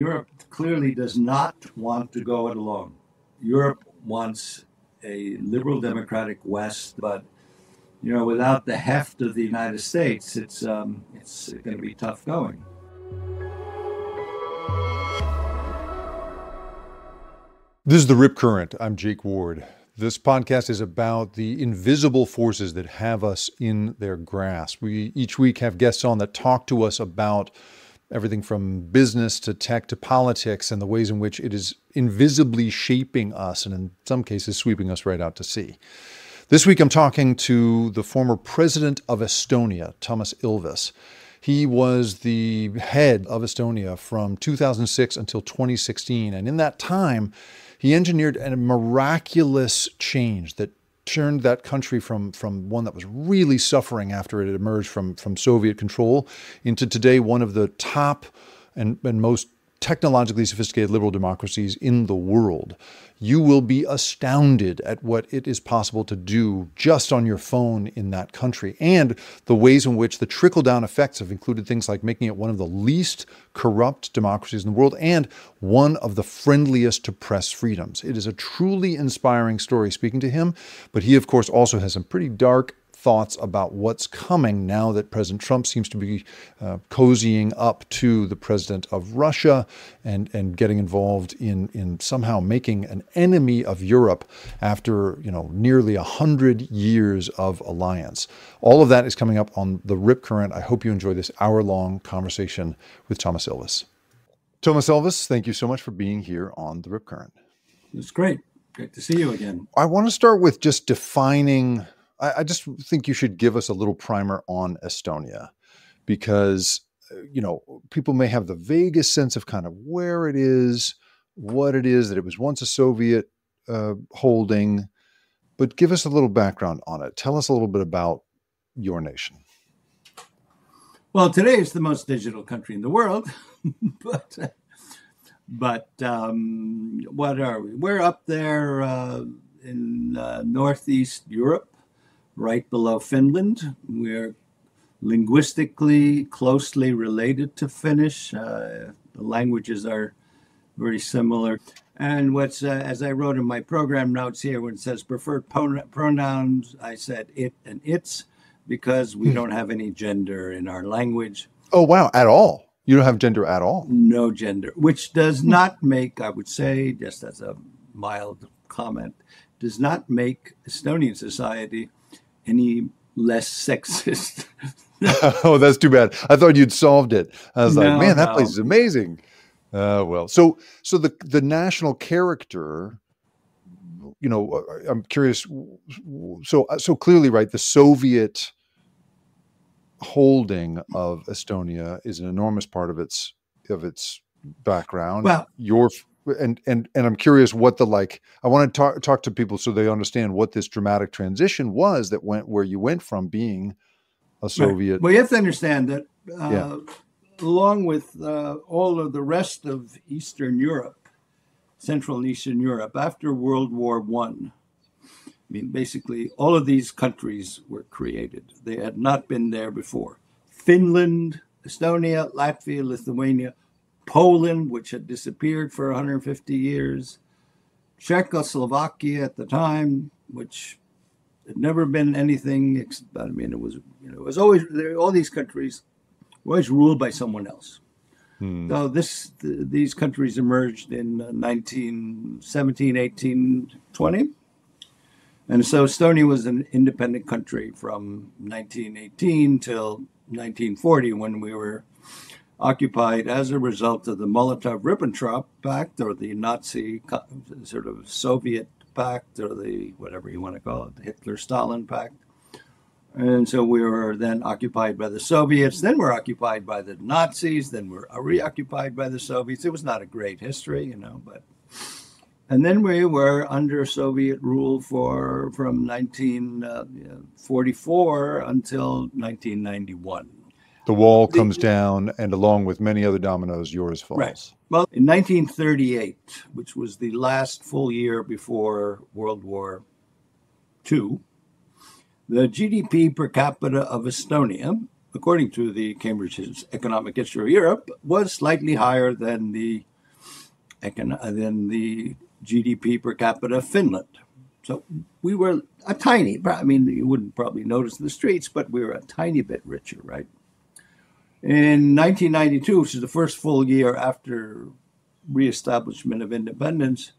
Europe clearly does not want to go it alone. Europe wants a liberal democratic West, but without the heft of the United States, it's going to be tough going. This is The Rip Current. I'm Jake Ward. This podcast is about the invisible forces that have us in their grasp. We each week have guests on that talk to us about everything from business to tech to politics and the ways in which it is invisibly shaping us and in some cases sweeping us right out to sea. This week I'm talking to the former president of Estonia, Toomas Ilves. He was the head of Estonia from 2006 until 2016. And in that time, he engineered a miraculous change that turned that country from one that was really suffering after it had emerged from Soviet control into today one of the top and most technologically sophisticated liberal democracies in the world. You will be astounded at what it is possible to do just on your phone in that country, and the ways in which the trickle-down effects have included things like making it one of the least corrupt democracies in the world and one of the friendliest to press freedoms. It is a truly inspiring story speaking to him, but he, of course, also has some pretty dark thoughts about what's coming now that President Trump seems to be cozying up to the president of Russia and getting involved in somehow making an enemy of Europe after nearly 100 years of alliance. All of that is coming up on The Rip Current. I hope you enjoy this hour-long conversation with Toomas Ilves. Toomas Ilves, thank you so much for being here on The Rip Current. It's great. Great to see you again. I want to start with just defining. I just think you should give us a little primer on Estonia because, people may have the vaguest sense of kind of where it is, what it is, that it was once a Soviet holding, but give us a little background on it. Tell us a little bit about your nation. Well, today it's the most digital country in the world, but what are we? We're up there in Northeast Europe. Right below Finland. We're linguistically closely related to Finnish. The languages are very similar. And as I wrote in my program notes here, when it says preferred pronouns, I said it and its, because we don't have any gender in our language. Oh, wow. At all? You don't have gender at all? No gender, which does not make, I would say, just as a mild comment, does not make Estonian society any less sexist. Oh, that's too bad. I thought you'd solved it. I was like, man, that place is amazing. So the national character, I'm curious. So clearly, right, the Soviet holding of Estonia is an enormous part of its background. Well, And I'm curious what I want to talk to people so they understand what this dramatic transition was that where you went from being a Soviet. Right. Well, you have to understand that along with all of the rest of Eastern Europe, Central and Eastern Europe, after World War I, basically all of these countries were created. They had not been there before. Finland, Estonia, Latvia, Lithuania, Poland, which had disappeared for 150 years, Czechoslovakia at the time, which had never been anything. It was always all these countries were always ruled by someone else. So these countries emerged in 1917, 18, 20. And so Estonia was an independent country from 1918 till 1940, when we were occupied as a result of the Molotov-Ribbentrop Pact, or the Nazi sort of Soviet Pact, or the whatever you want to call it, the Hitler-Stalin Pact. And so we were then occupied by the Soviets, then we're occupied by the Nazis, then we're reoccupied by the Soviets. It was not a great history, and then we were under Soviet rule from 1944 until 1991. The wall comes down, and along with many other dominoes, yours falls. Right. Well, in 1938, which was the last full year before World War II, the GDP per capita of Estonia according to the Cambridge Economic History of Europe, was slightly higher than the GDP per capita of Finland. So we were a tiny, I mean, you wouldn't probably notice in the streets, but we were a tiny bit richer, right? In 1992, which is the first full year after reestablishment of independence,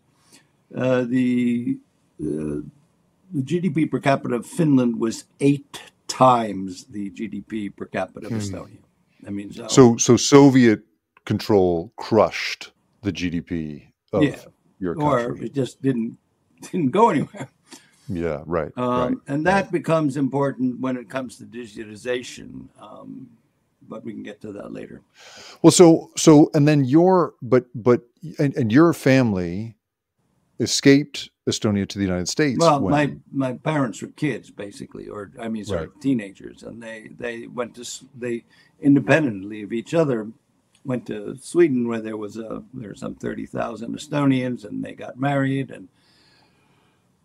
the GDP per capita of Finland was 8 times the GDP per capita of Estonia. I mean, so Soviet control crushed the GDP of your country, or it just didn't go anywhere. Yeah, right. Right. And that becomes important when it comes to digitization. But we can get to that later. Well, so and then your family escaped Estonia to the United States. Well, my parents were kids, basically, teenagers, and they independently of each other went to Sweden, where there were some 30,000 Estonians, and they got married, and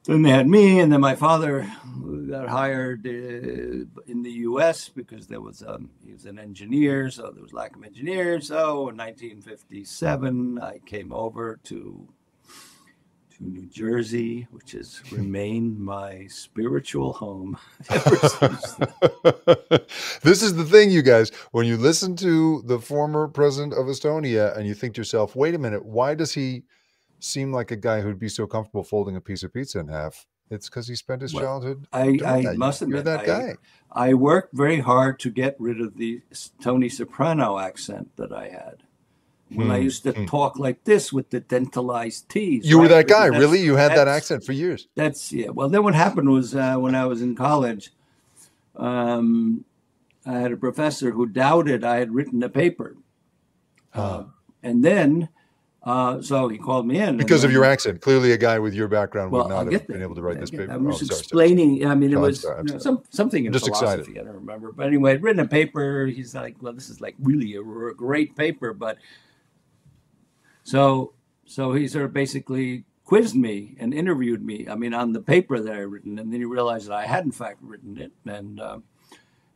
then they had me, and then my father got hired in the U.S. because he was an engineer, so there was lack of engineers. So in 1957, I came over to New Jersey, which has remained my spiritual home ever since then. This is the thing, you guys. When you listen to the former president of Estonia and you think to yourself, wait a minute, why does he seem like a guy who'd be so comfortable folding a piece of pizza in half? It's because he spent his childhood. I must admit, that guy. I worked very hard to get rid of the Tony Soprano accent that I had. When I used to talk like this with the dentalized T's. You were that guy, really? You had that accent for years. Well, then what happened was when I was in college, I had a professor who doubted I had written a paper. And then, so he called me in. Because of your accent. Clearly a guy with your background would not have been able to write this paper. I was explaining, sorry. I mean, it was something in just philosophy, excited. I don't remember. But anyway, I'd written a paper. He's like, well, this is like really a great paper, but... So he sort of basically quizzed me and interviewed me, I mean, on the paper that I had written, and then he realized that I had in fact written it. And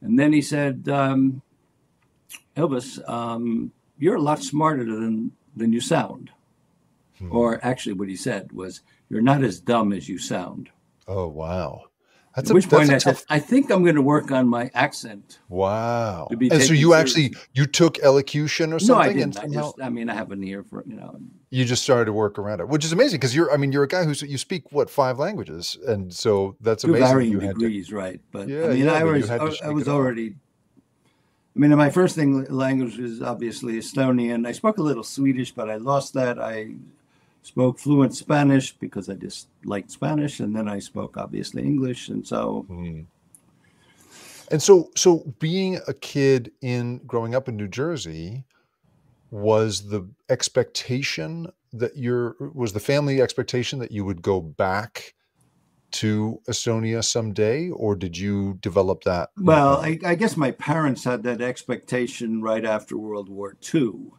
then he said, Ilves, you're a lot smarter than you sound. Or actually what he said was, you're not as dumb as you sound. Oh, wow. At which point I said, I think I'm going to work on my accent. Wow. And so you took elocution or something? No, I didn't. I have an ear for, You just started to work around it, which is amazing because you're a guy you speak, 5 languages? And so that's amazing. To varying degrees, right. But I was already, my first language was obviously Estonian. I spoke a little Swedish, but I lost that. I spoke fluent Spanish because I just liked Spanish, and then I spoke obviously English, and so. And so being a kid growing up in New Jersey, was the family expectation that you would go back to Estonia someday, or did you develop that? Well, I guess my parents had that expectation right after World War II.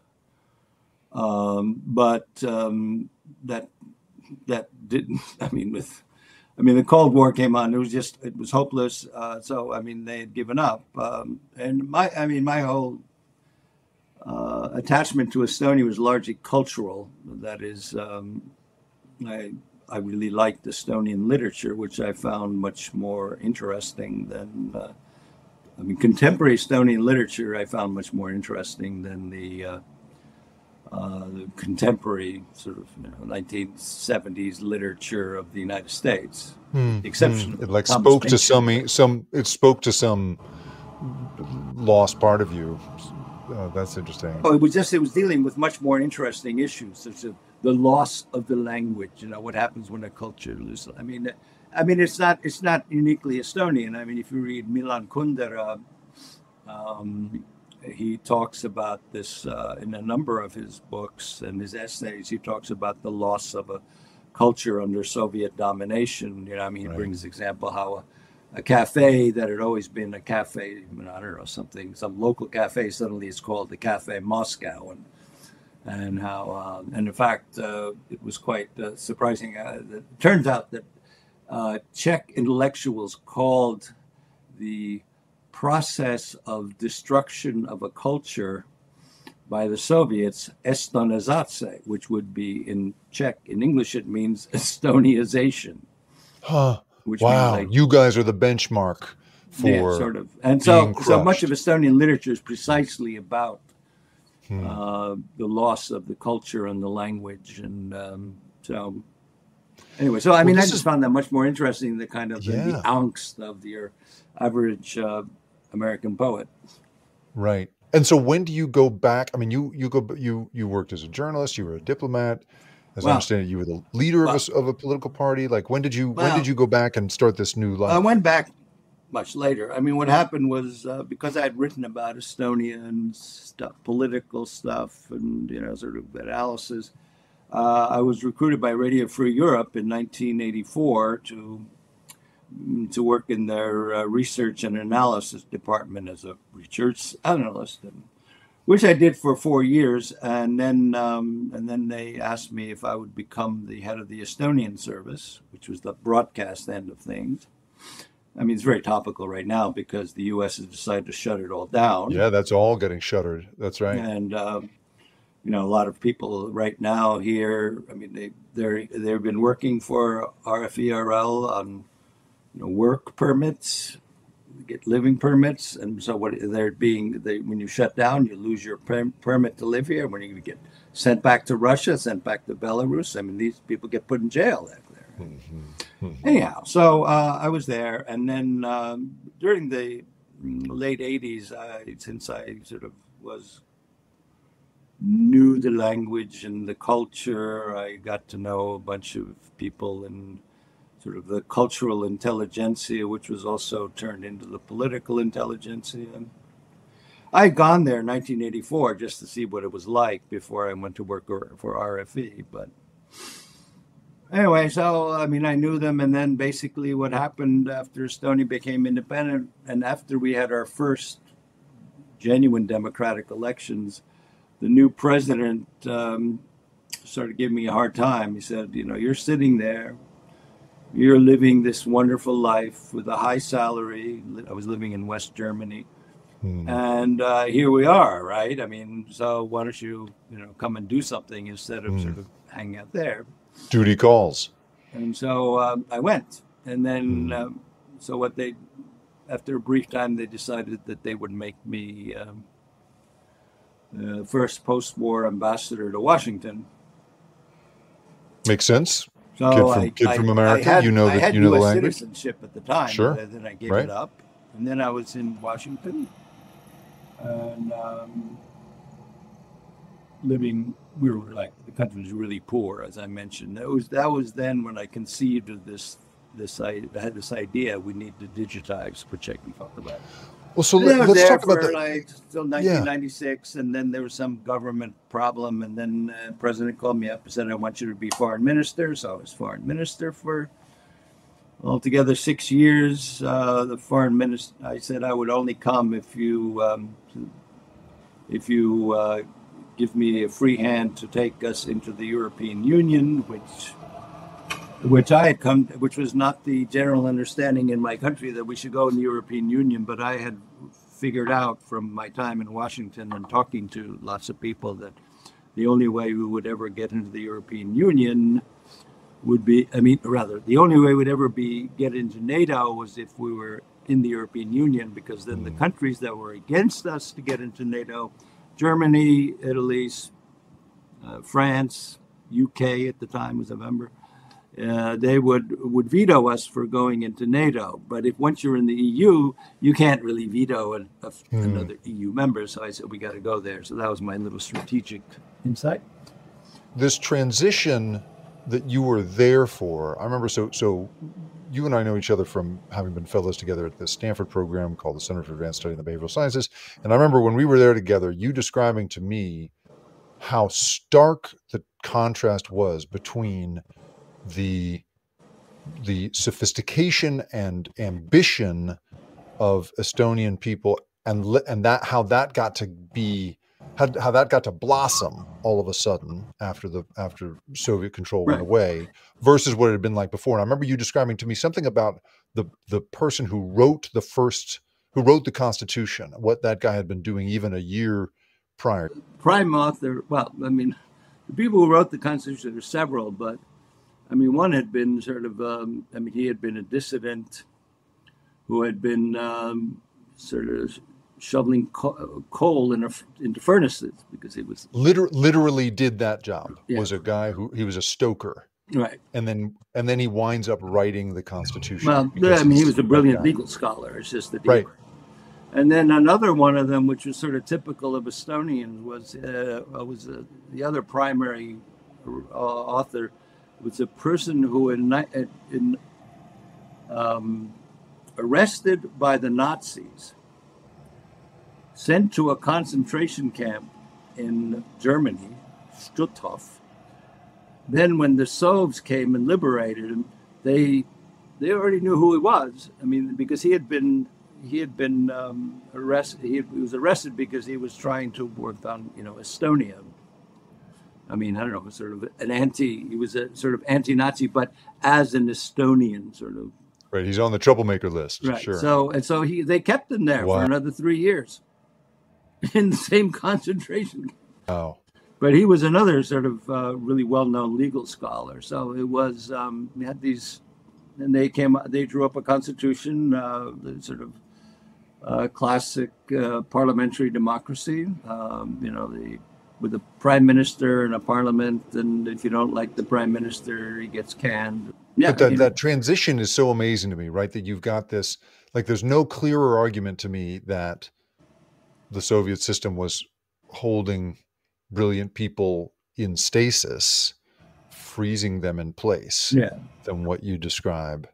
But that didn't. The Cold War came on. It was hopeless. So they had given up. And my whole attachment to Estonia was largely cultural. That is, I really liked Estonian literature, which I found much more interesting than. Contemporary Estonian literature I found much more interesting than the contemporary sort of 1970s literature of the United States. The exception of it spoke to some lost part of you. That's interesting. It was dealing with much more interesting issues, such as the loss of the language. What happens when a culture loses. It's not uniquely Estonian. If you read Milan Kundera, he talks about this in a number of his books and his essays. He talks about the loss of a culture under Soviet domination. He brings example how a cafe that had always been a cafe, some local cafe suddenly is called the Cafe Moscow, and how and in fact it was quite surprising. It turns out that Czech intellectuals called the process of destruction of a culture by the Soviets, Estonizace, which would be in Czech. In English, it means Estoniazation. Huh. Which Wow. means You guys are the benchmark for sort of. And being so much of crushed. Estonian literature is precisely about Hmm. the loss of the culture and the language. And so anyway, so I mean, I just found that much more interesting, the kind of the angst of your average American poet. Right. And so when do you go back? I mean, you worked as a journalist, you were a diplomat. As I Well, understand it, you were the leader well, of a political party. Like when did you well, go back and start this new I life? went back much later. I mean, what happened was because I had written about Estonia and stuff, political stuff, and sort of analysis. I was recruited by Radio Free Europe in 1984 to work in their research and analysis department as a research analyst, which I did for 4 years, and then they asked me if I would become the head of the Estonian service, which was the broadcast end of things. I mean, it's very topical right now because the U.S. has decided to shut it all down. Yeah, that's all getting shuttered. That's right. And a lot of people right now here. I mean, they've been working for RFERL on work permits, get living permits, and so when you shut down, you lose your permit to live here. When you get sent back to Russia, sent back to Belarus, I mean, these people get put in jail out there. Mm-hmm. Mm-hmm. Anyhow, so I was there, and then during the late '80s, since I sort of knew the language and the culture, I got to know a bunch of people in sort of the cultural intelligentsia, which was also turned into the political intelligentsia. I had gone there in 1984 just to see what it was like before I went to work for RFE. But anyway, so I mean, I knew them, and then basically what happened after Estonia became independent, and after we had our first genuine democratic elections, the new president started giving me a hard time. He said, you're sitting there, you're living this wonderful life with a high salary. I was living in West Germany. And here we are, right? I mean, so why don't you, come and do something instead of sort of hanging out there? Duty calls. And so I went. And then, after a brief time, they decided that they would make me the first post-war ambassador to Washington. Makes sense. So kid from America, I had the US language. citizenship at the time. Sure. Then I gave it up. And then I was in Washington and living. We were like, the country was really poor, as I mentioned. That was then when I conceived of I had this idea we need to digitize, which I can talk about. Well, so let's talk about that. Till 1996, and then there was some government problem, and then the president called me up and said, I want you to be foreign minister. So I was foreign minister for altogether 6 years. The foreign minister, I said I would only come if you give me a free hand to take us into the European Union, which I had which was not the general understanding in my country that we should go in the European Union, but I had figured out from my time in Washington and talking to lots of people that the only way we would ever get into the European Union would be, the only way we'd ever get into NATO was if we were in the European Union, because then the countries that were against us to get into NATO, Germany, Italy, France, UK at the time was a member, they would veto us for going into NATO. But if once you're in the EU, you can't really veto another EU member. So I said, we got to go there. So that was my little strategic insight. This transition that you were there for, I remember, so you and I know each other from having been fellows together at the Stanford program called the Center for Advanced Study in the Behavioral Sciences. And I remember when we were there together, you describing to me how stark the contrast was between the sophistication and ambition of Estonian people and how that got to blossom all of a sudden after Soviet control went away versus what it had been like before. And I remember you describing to me something about the person who who wrote the Constitution, what that guy had been doing even a year prior. Prime author, well, I mean, the people who wrote the Constitution, there are several, but I mean, one had been sort of, he had been a dissident who had been sort of shoveling coal into furnaces because he was literally did that job. Yeah. Was a guy he was a stoker, right, and then he winds up writing the Constitution. Well, I mean, he was a brilliant legal scholar. It's just that right. And then another one of them, which was sort of typical of Estonians, was the other primary author was a person who arrested by the Nazis, sent to a concentration camp in Germany, Stutthof. Then when the Sovs came and liberated him, they already knew who he was. I mean, because he had been arrested. He was arrested because he was trying to work on, Estonia. I mean, I don't know, sort of he was a sort of anti-Nazi, but as an Estonian sort of. Right, he's on the troublemaker list. Right. Sure. So they kept him there for another 3 years in the same concentration camp. Wow. But he was another sort of really well-known legal scholar. So it was, we had these, and they drew up a constitution, the sort of classic parliamentary democracy, with a prime minister and a parliament, and if you don't like the prime minister, he gets canned. Yeah, but that transition is so amazing to me, right? That you've got this, like, there's no clearer argument to me that the Soviet system was holding brilliant people in stasis, freezing them in place, than what you describe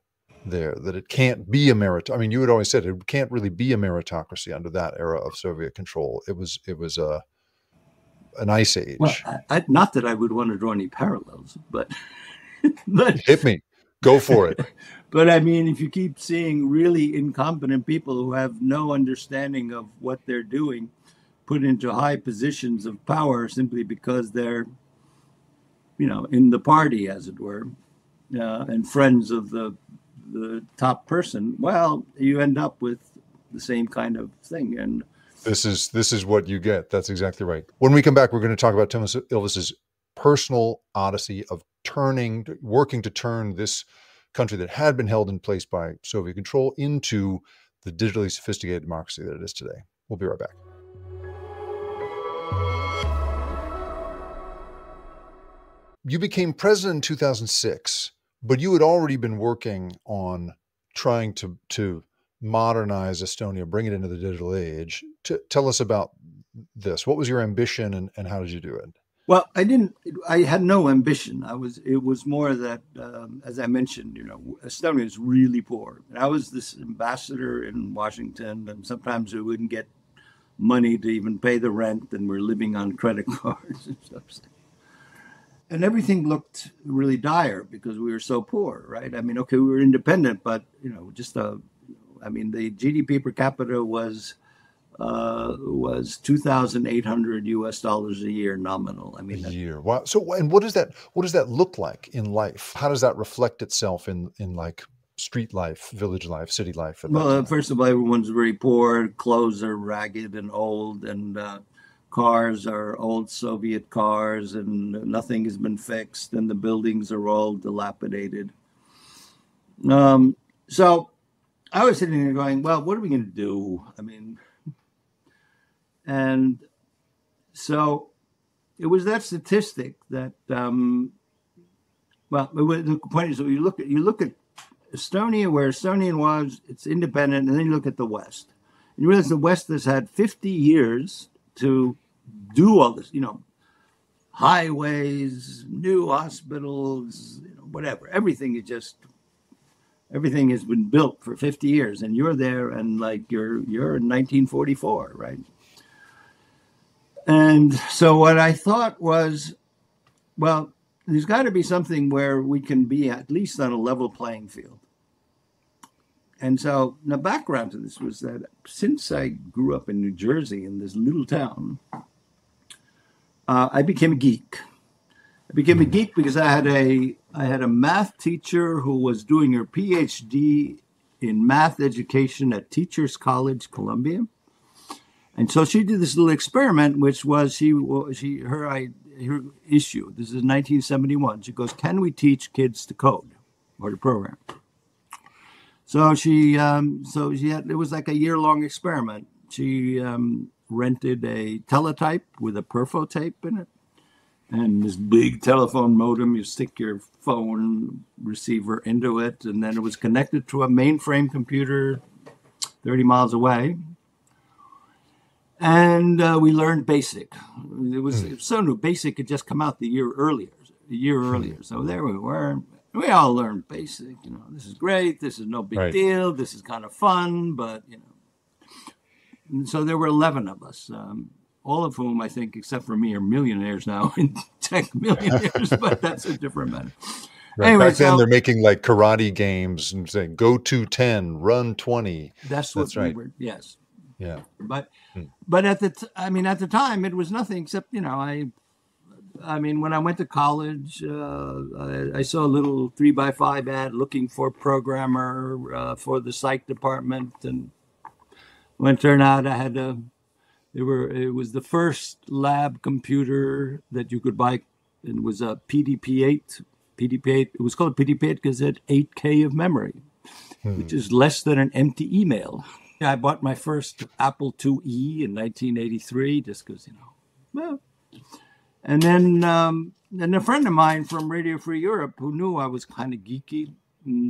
there. That it can't be a I mean, you had always said it can't really be a meritocracy under that era of Soviet control. It was an ice age. Well, not that I would want to draw any parallels, but hit me, go for it. But I mean, if you keep seeing really incompetent people who have no understanding of what they're doing put into high positions of power simply because they're, in the party, as it were, and friends of the top person, well, you end up with the same kind of thing. And this is what you get. That's exactly right. When we come back, we're going to talk about Toomas Ilves' personal odyssey of working to turn this country that had been held in place by Soviet control into the digitally sophisticated democracy that it is today. We'll be right back. You became president in 2006, but you had already been working on trying to modernize Estonia, bring it into the digital age. Tell us about this. What was your ambition and how did you do it? Well, I had no ambition. It was more that, as I mentioned, Estonia is really poor. And I was this ambassador in Washington, and sometimes we wouldn't get money to even pay the rent, and we're living on credit cards and stuff. And everything looked really dire because we were so poor, right? I mean, okay, we were independent, but, the GDP per capita was $2,800 a year nominal. I mean, a year. Wow. So, and what does that look like in life? How does that reflect itself in like street life, village life, city life? Well, first of all, everyone's very poor. Clothes are ragged and old, and cars are old Soviet cars, and nothing has been fixed, and the buildings are all dilapidated. So I was sitting there going, well, what are we going to do? I mean, and so it was that statistic that, the point is, you look at Estonia, where Estonian was, it's independent, and then you look at the West. And you realize the West has had 50 years to do all this, highways, new hospitals, whatever. Everything has been built for 50 years, and you're there, and like you're in 1944, right? And so what I thought was, well, there's got to be something where we can be at least on a level playing field. And so the background to this was that since I grew up in New Jersey in this little town, I became a geek. I became a geek because I had a math teacher who was doing her PhD in math education at Teachers College, Columbia. And so she did this little experiment, which was her issue. This is 1971. She goes, "Can we teach kids to code or to program?" So it was like a year-long experiment. She rented a teletype with a perfo tape in it, and this big telephone modem. You stick your phone receiver into it, and then it was connected to a mainframe computer 30 miles away. And we learned BASIC. It was so new. BASIC had just come out the year earlier. So there we were. We all learned BASIC. This is great. This is no big deal. This is kind of fun, but And so there were 11 of us, all of whom I think, except for me, are millionaires now, in tech millionaires. But that's a different matter. Right. Anyway, back then they're making like karate games and saying go to 10, run 20. That's what we were. Yes. Yeah. But at the time, it was nothing except, when I went to college, I saw a little 3x5 ad looking for a programmer for the psych department. And when it turned out it was the first lab computer that you could buy. It was a PDP-8. It was called PDP-8 because it had 8K of memory, which is less than an empty email. I bought my first Apple IIe in 1983 just because, And then a friend of mine from Radio Free Europe who knew I was kind of geeky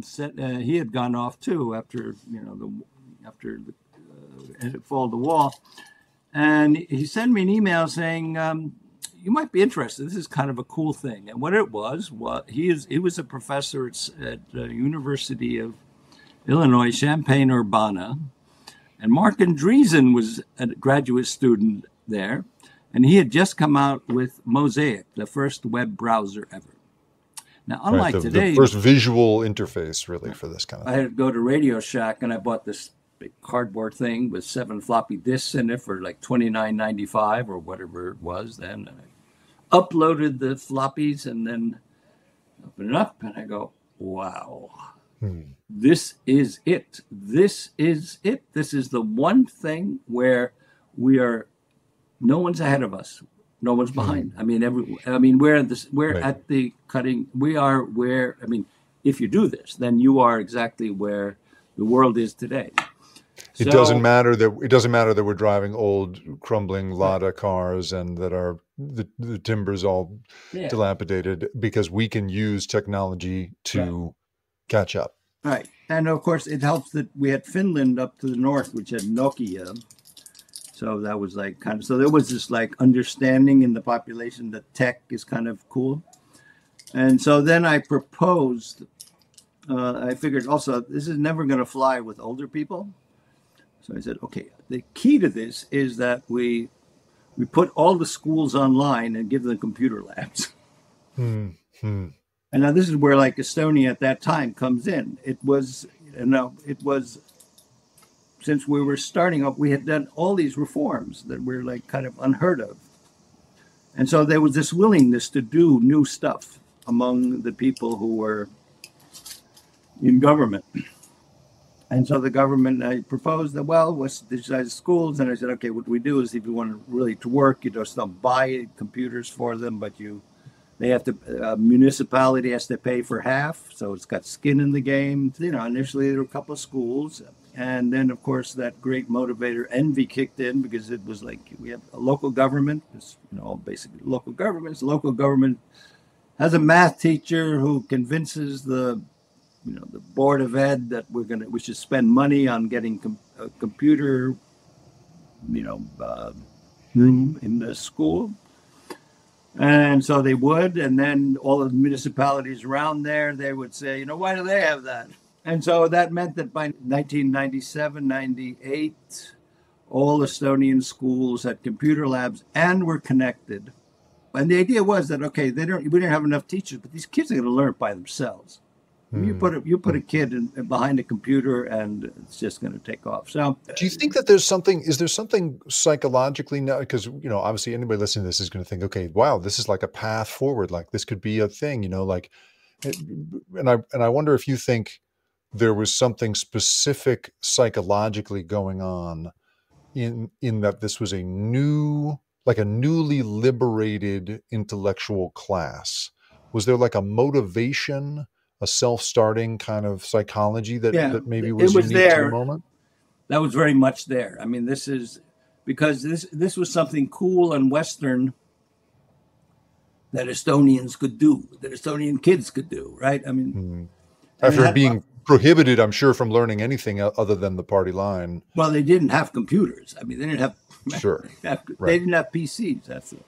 said he had gone off too after the fall of the wall. And he sent me an email saying, you might be interested. This is kind of a cool thing. And what it was he was a professor at the University of Illinois, Champaign-Urbana. And Mark Andreessen was a graduate student there, and he had just come out with Mosaic, the first web browser ever. Now, unlike today, the first visual interface really for this kind of thing. I had to go to Radio Shack, and I bought this big cardboard thing with 7 floppy disks in it for like $29.95 or whatever it was then. And I uploaded the floppies and then opened it up, and I go, wow. This is it. This is it. This is the one thing where no one's ahead of us. No one's behind. We're at the cutting. We are where, if you do this, then you are exactly where the world is today. It doesn't matter that we're driving old crumbling Lada cars and that the timber's all dilapidated, because we can use technology to catch up. Right. And of course, it helps that we had Finland up to the north, which had Nokia. So that was so there was this understanding in the population that tech is kind of cool. And so then I proposed, I figured also, this is never going to fly with older people. So I said, okay, the key to this is that we put all the schools online and give them computer labs. And now this is where Estonia at that time comes in. It was since we were starting up, we had done all these reforms that were kind of unheard of. And so there was this willingness to do new stuff among the people who were in government. And so the government, I proposed that, let's digitize schools. And I said, okay, what we do is if you want really to work, you just don't buy computers for them, but they have to, municipality has to pay for half. So it's got skin in the game. Initially there were a couple of schools. And then, of course, that great motivator, envy, kicked in, because it was we have a local government. It's, basically local governments. Local government has a math teacher who convinces the Board of Ed that we should spend money on getting a computer, room in the school. And so they would, and then all of the municipalities around there, they would say, why do they have that? And so that meant that by 1997, 98, all Estonian schools had computer labs and were connected. And the idea was that, okay, we didn't have enough teachers, but these kids are going to learn it by themselves. You put a kid behind a computer and it's just going to take off. So do you think that is there something psychologically now? Because, obviously anybody listening to this is going to think, okay, wow, this is like a path forward. This could be a thing, and I wonder if you think there was something specific psychologically going on in that this was a newly liberated intellectual class. Was there like a motivation, a self-starting kind of psychology Yeah, that maybe it was was unique to the there. moment? That was very much there. I mean, this is because this was something cool and Western that Estonians could do, that Estonian kids could do, right? I mean, and it After had, being prohibited, I'm sure, from learning anything other than the party line. well, they didn't have computers. I mean, they didn't have, Sure. they Right. didn't have PCs. That's it.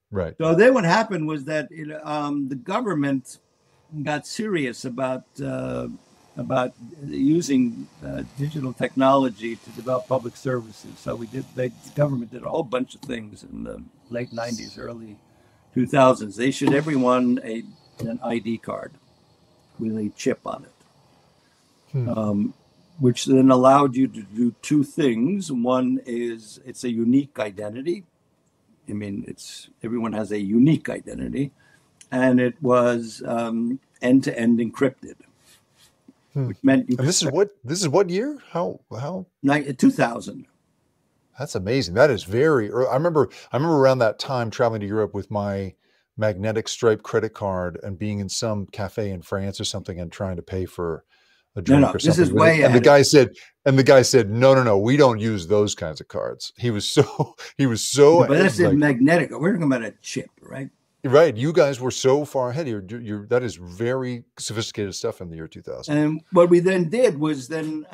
Right. So then what happened was that the government got serious about using digital technology to develop public services. So the government did a whole bunch of things in the late 90s, early 2000s. They issued everyone an ID card with a chip on it, which then allowed you to do two things. One is it's a unique identity. I mean, everyone has a unique identity, and it was end-to-end encrypted, which meant you. And this is what year? How? 2000. That's amazing. That is very early. I remember around that time traveling to Europe with my magnetic stripe credit card and being in some cafe in France or something and trying to pay for a drink or something. This is way and the guy said, no, we don't use those kinds of cards. He was so But that's like, magnetic. We're talking about a chip, right? Right. You guys were so far ahead. That is very sophisticated stuff in the year 2000. And what we then did was one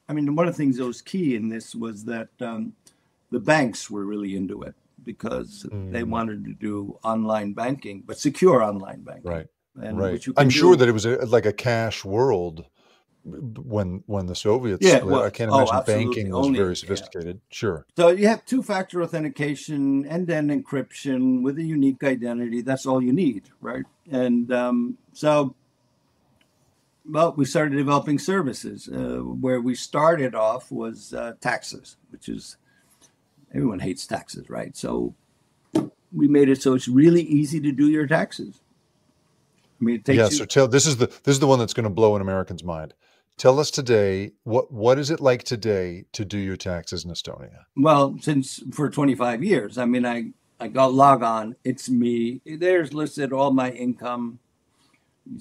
of the things that was key in this was that the banks were really into it because they wanted to do online banking, but secure online banking. Right. And right. I'm sure that it was like a cash world when the Soviets split. I can't imagine banking was very sophisticated. Yeah. Sure. So you have two-factor authentication, end-to-end encryption with a unique identity. That's all you need, right? And we started developing services. Where we started off was taxes, which is, everyone hates taxes, right? So we made it so it's really easy to do your taxes. I mean, it takes So this is the one that's going to blow an American's mind. Tell us today, what is it like today to do your taxes in Estonia? Well, for 25 years, I mean, I go log on. It's me. There's listed all my income.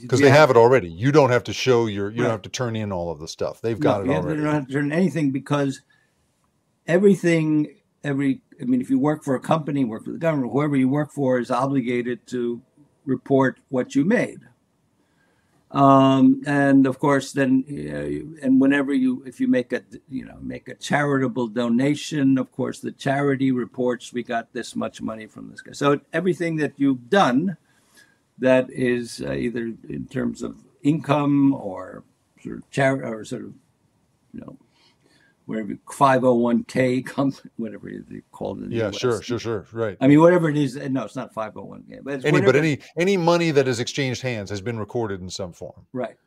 Because they have it already. You don't have to show you don't have to turn in all of the stuff. They've got it already. You don't have to turn anything because if you work for a company, work for the government, whoever you work for is obligated to report what you made. And of course, then, and whenever if you make a charitable donation, of course, the charity reports, we got this much money from this guy. So everything that you've done that is either in terms of income or sort of charity or sort of, whatever 501k company, whatever they call it. Yeah, sure, right. I mean, whatever it is. No, it's not 501k, but it's any money that has exchanged hands has been recorded in some form. Right.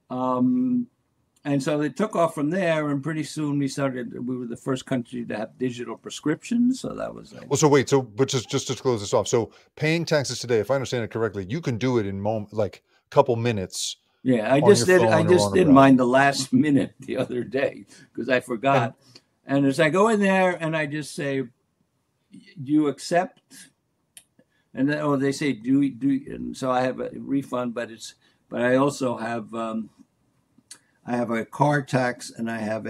And so they took off from there, and pretty soon we were the first country to have digital prescriptions. So that was well. So wait, but just to close this off. So paying taxes today, if I understand it correctly, you can do it in like a couple minutes. Yeah, I just did mine the last minute the other day because I forgot. And as I go in there and I just say, "Do you accept?" And then, they say, "Do." And so I have a refund, but I also have I have a car tax and I have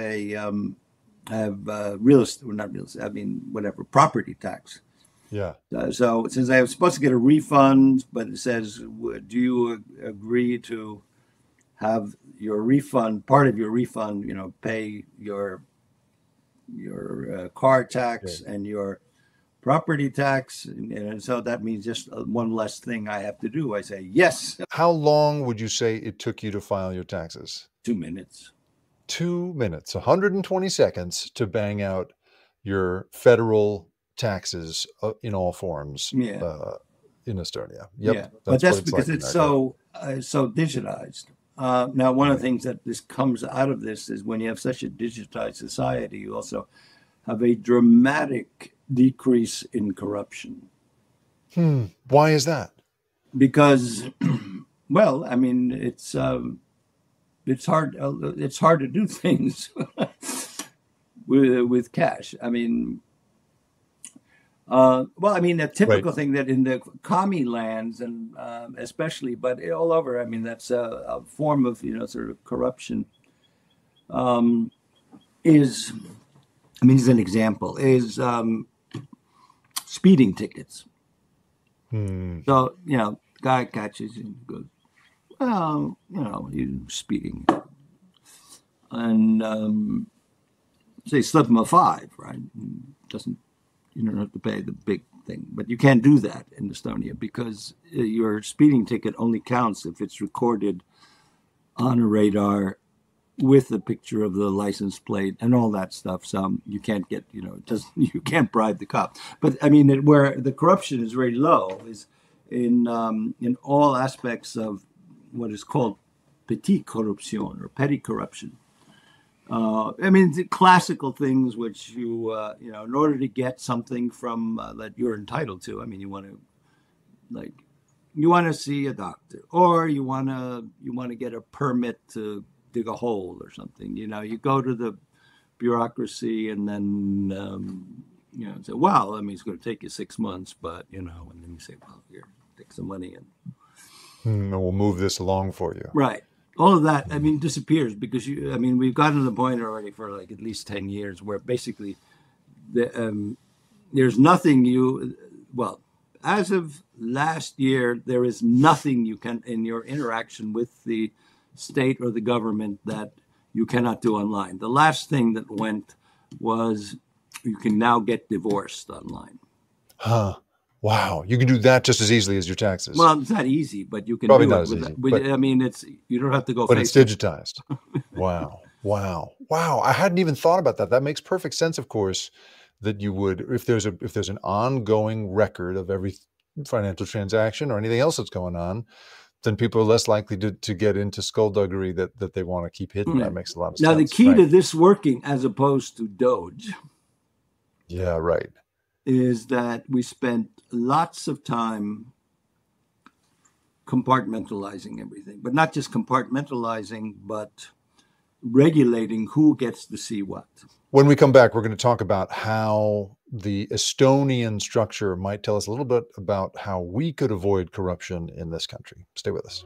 real estate. Well, not real estate. I mean, whatever, property tax. Yeah. So since I was supposed to get a refund, but it says, "Do you agree to have your refund, part of your refund, pay your car tax and your property tax," and so that means just one less thing I have to do. I say yes. How long would you say it took you to file your taxes? 2 minutes. 2 minutes, 120 seconds to bang out your federal taxes in all forms. Yeah. In Estonia. Yep. Yeah, but that's because it's so digitized. Now, one of the things that this comes out of this is when you have such a digitized society, you also have a dramatic decrease in corruption. Why is that? Because, well, I mean, it's it's hard. It's hard to do things with cash. I mean, well, I mean, a typical Right. thing that in the commie lands and especially, but all over, I mean, that's a form of, sort of corruption. Is, I mean, as an example, is speeding tickets. So, guy catches you and goes, well, you speeding. And say slip him a $5, right? Doesn't, you don't have to pay the big thing. But you can't do that in Estonia because your speeding ticket only counts if it's recorded on a radar with a picture of the license plate and all that stuff. So you can't get, you can't bribe the cop. But I mean, where the corruption is very low is in all aspects of what is called petit corruption or petty corruption. I mean, the classical things which in order to get something from that you're entitled to. I mean, you want to see a doctor, or you want to get a permit to dig a hole or something. You go to the bureaucracy and then say, well, I mean, it's going to take you 6 months, but and then you say, well, here, take some money and we'll move this along for you. Right. All of that, I mean, disappears because we've gotten to the point already for like at least 10 years where basically there's nothing as of last year, there is nothing you can, in your interaction with the state or the government, that you cannot do online. The last thing that went was you can now get divorced online. Huh. Wow. You can do that just as easily as your taxes. Well, it's not easy, but you can Probably do not it. as easy, But I mean, you don't have to go. But it's digitized. Wow. I hadn't even thought about that. That makes perfect sense, of course, that you would, if there's an ongoing record of every financial transaction or anything else that's going on, then people are less likely to get into skullduggery that they want to keep hidden. That makes a lot of sense. Now, the key to this working, as opposed to Doge, yeah, right, is that we spent lots of time compartmentalizing everything, but not just compartmentalizing, but regulating who gets to see what. When we come back, we're going to talk about how the Estonian structure might tell us a little bit about how we could avoid corruption in this country. Stay with us.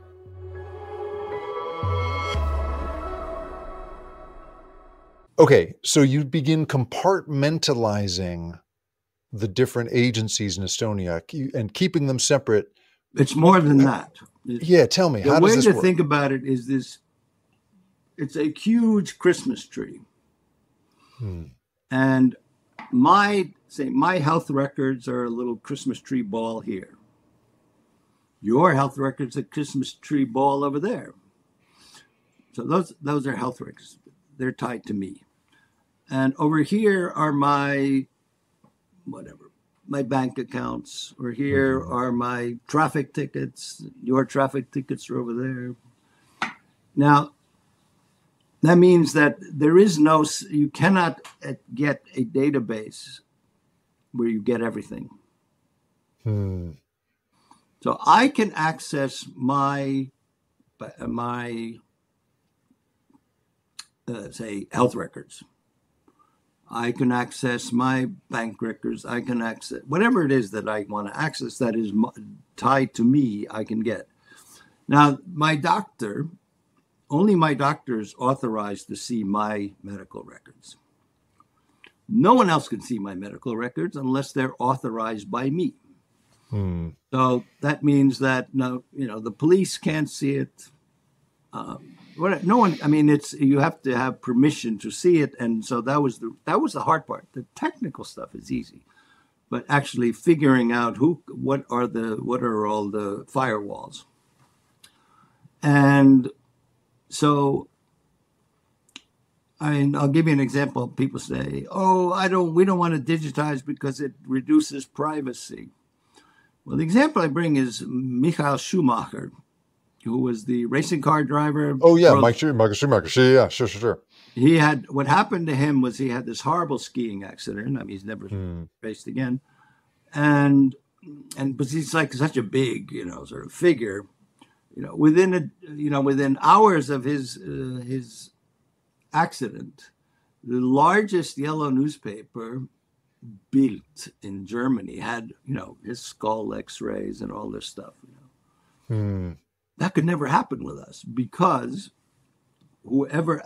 Okay, so you begin compartmentalizing the different agencies in Estonia and keeping them separate. It's more than that. Tell me, how does this work? The way to think about it is this: it's a huge Christmas tree. And my health records are a little Christmas tree ball here. Your health records are a Christmas tree ball over there. So those are health records. They're tied to me. And over here are my bank accounts. Or here are my traffic tickets. Your traffic tickets are over there. Now, that means that you cannot get a database where you get everything. So I can access my say health records. I can access my bank records. I can access whatever it is that I want to access that is tied to me, I can get. Now, only my doctor is authorized to see my medical records. No one else can see my medical records unless they're authorized by me. So that means that the police can't see it. No one. I mean, you have to have permission to see it, and so that was the hard part. The technical stuff is easy, but actually figuring out what are all the firewalls. And so, I'll give you an example. People say, we don't want to digitize because it reduces privacy. Well, the example I bring is Michael Schumacher, who was the racing car driver. Oh, yeah, Michael Schumacher. Yeah, sure. What happened to him was he had this horrible skiing accident. I mean, he's never raced again. But he's like such a big, sort of figure. within hours of his accident, the largest yellow newspaper, Bild in Germany, had his skull X-rays and all this stuff. That could never happen with us because whoever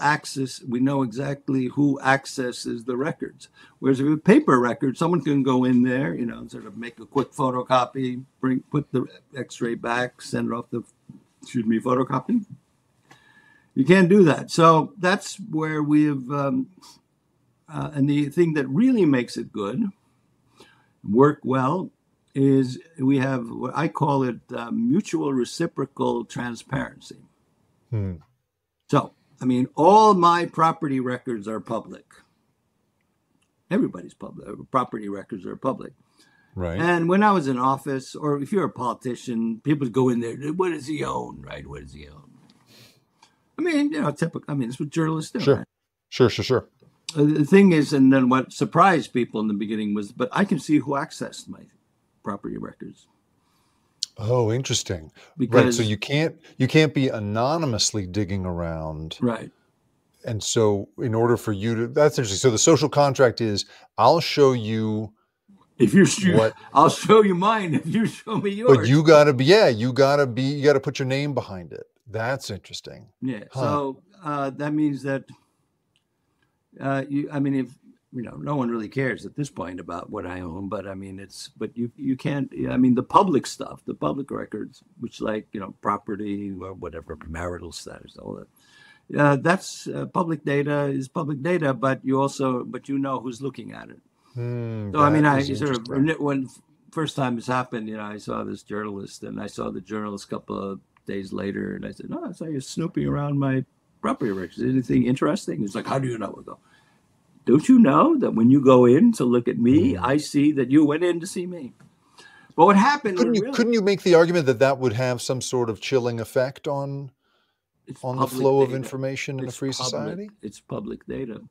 we know exactly who accesses the records. Whereas if a paper record, someone can go in there, sort of make a quick photocopy, put the X-ray back, send it off the photocopy. You can't do that. So that's where we've, and the thing that really makes it good, work well, is we have what I call it mutual reciprocal transparency. So, all my property records are public. Everybody's public. Property records are public. Right. And when I was in office, or if you're a politician, people go in there, what does he own, right? What does he own? Typical. It's what journalists do. Sure. Right? Sure. The thing is, and then what surprised people in the beginning was, but I can see who accessed my property records. Oh, interesting. Because, right. So you can't be anonymously digging around. Right. And so in order for you to, that's interesting. So the social contract is, I'll show you I'll show you mine if you show me yours. But you gotta put your name behind it. That's interesting. Yeah. Huh. So that means that if no one really cares at this point about what I own, but you can't. The public stuff, the public records, which property or whatever, marital status, all that. That's public data is public data, but you know who's looking at it. So I sort of, when first time this happened, I saw this journalist, and I saw the journalist a couple of days later, and I said, "No, I saw you snooping around my property records. Anything interesting?" He's like, "How do you know?" I go, "Don't you know that when you go in to look at me, I see that you went in to see me?" But what happened? Couldn't you make the argument that would have some sort of chilling effect on the flow of information in a free society? It's public data.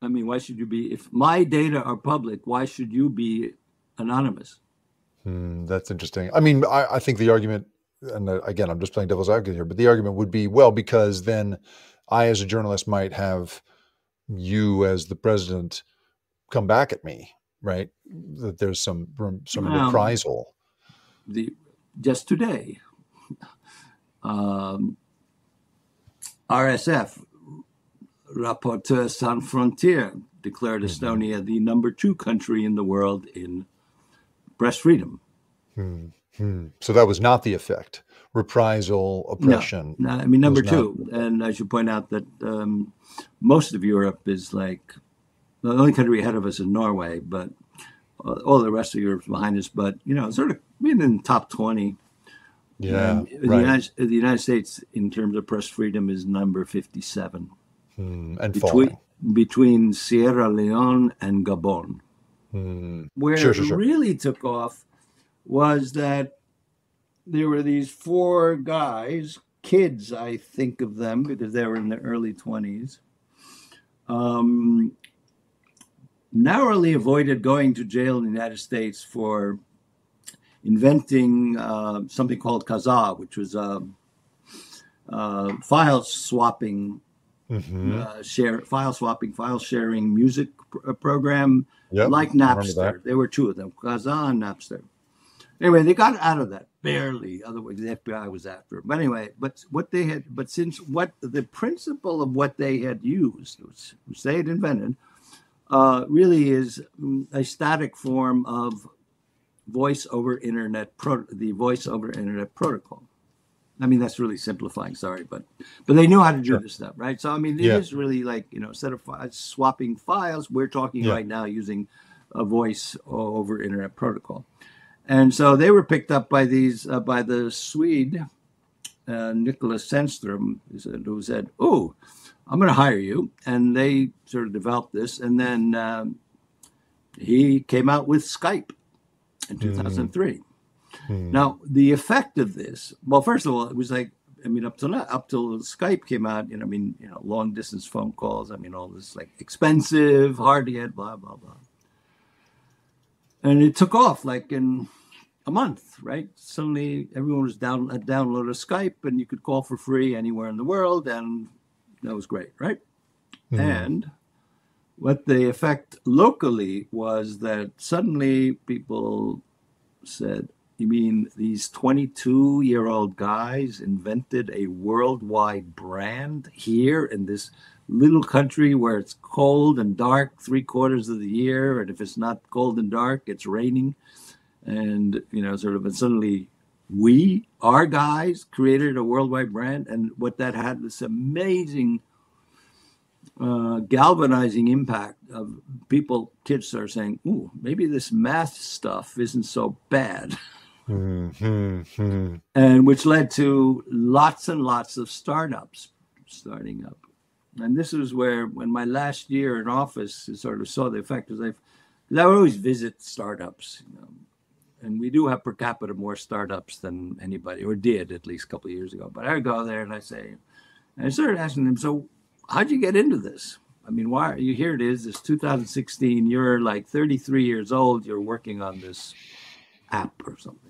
Why should you be? If my data are public, why should you be anonymous? That's interesting. I think the argument, and again, I'm just playing devil's advocate here, but the argument would be, well, because then I, as a journalist, might have you, as the president, come back at me, right? That there's some reprisal. Just today, RSF, Rapporteur Sans Frontières, declared Estonia the number 2 country in the world in press freedom. So that was not the effect. Reprisal, oppression. No, number 2. And I should point out that most of Europe is the only country ahead of us is Norway, but all the rest of Europe's behind us. But, sort of being in the top 20. Yeah. The United States, in terms of press freedom, is number 57. And falling. Between Sierra Leone and Gabon. Where it really took off was that there were these 4 guys, kids, I think of them, because they were in their early 20s, narrowly avoided going to jail in the United States for inventing something called Kazaa, which was file swapping, file sharing music program, like Napster. There were 2 of them, Kazaa and Napster. Anyway, they got out of that barely. Otherwise, the FBI was after them. But anyway, the principle of what they had used, which they had invented, really is a static form of voice over internet protocol. That's really simplifying. Sorry, but they knew how to do this stuff, right? So it is really instead of swapping files, we're talking right now using a voice over internet protocol. And so they were picked up by the Swede, Nicholas Sandström, who said, "Oh, I'm going to hire you." And they sort of developed this. And then he came out with Skype in 2003. Now, the effect of this, well, first of all, it was up till Skype came out, long distance phone calls, all this expensive, hard to get, blah, blah, blah. And it took off in a month, right? Suddenly everyone was download a Skype and you could call for free anywhere in the world. And that was great, right? And what the effect locally was that suddenly people said, you mean these 22-year-old guys invented a worldwide brand here in this little country where it's cold and dark 3/4 of the year, and if it's not cold and dark, it's raining, and sort of, and suddenly our guys created a worldwide brand, and what that had, this amazing galvanizing impact of kids are saying, ooh, maybe this math stuff isn't so bad. And which led to lots and lots of startups starting up. And this was where, when my last year in office, I sort of saw the effect, because I would always visit startups, and we do have per capita more startups than anybody, or did at least a couple of years ago. But I would go there and I started asking them, so how'd you get into this? I mean, why are you here? It is, it's 2016, you're like 33 years old, you're working on this app or something.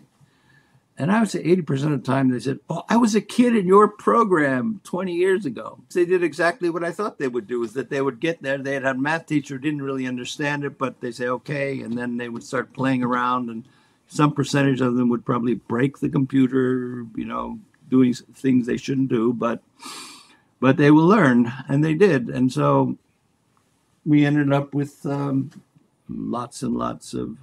And I would say 80% of the time they said, oh, I was a kid in your program 20 years ago. They did exactly what I thought they would do, is that they would get there. They had a math teacher who didn't really understand it, but they say, okay. And then they would start playing around, and some percentage of them would probably break the computer, doing things they shouldn't do, but they will learn, and they did. And so we ended up with lots and lots of